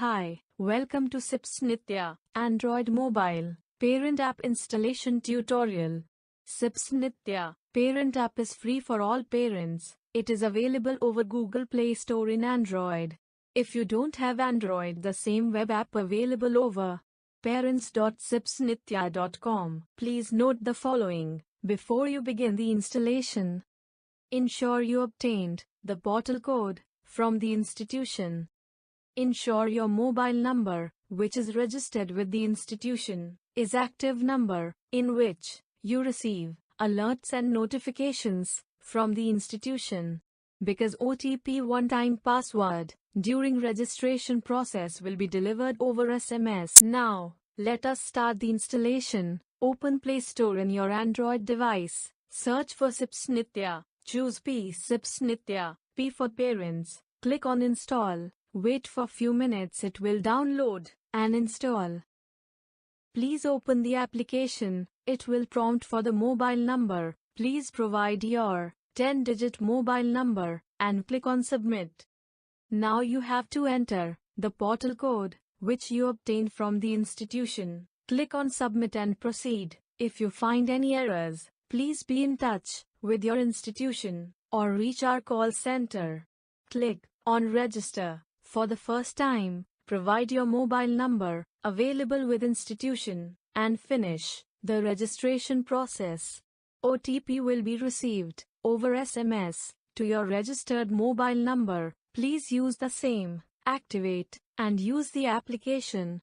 Hi, welcome to Sipsnitya, Android Mobile Parent App Installation Tutorial. Sipsnitya Parent App is free for all parents. It is available over Google Play Store in Android. If you don't have Android, the same web app available over parents.sipsnitya.com. Please note the following before you begin the installation. Ensure you obtained the portal code from the institution. Ensure your mobile number, which is registered with the institution, is active number, in which you receive alerts and notifications from the institution. Because OTP one-time password during registration process will be delivered over SMS. Now, let us start the installation. Open Play Store in your Android device. Search for Sipsnitya. Choose P Sipsnitya, P for parents. Click on install. Wait for few minutes, it will download and install. Please open the application. It will prompt for the mobile number. Please provide your 10-digit mobile number and click on submit. Now you have to enter the portal code which you obtained from the institution. Click on submit and proceed. If you find any errors, please be in touch with your institution or reach our call center. Click on register. For the first time, provide your mobile number available with institution and finish the registration process. OTP will be received over SMS to your registered mobile number. Please use the same, activate, and use the application.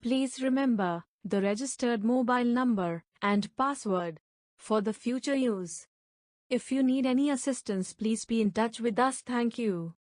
Please remember the registered mobile number and password for the future use. If you need any assistance, please be in touch with us. Thank you.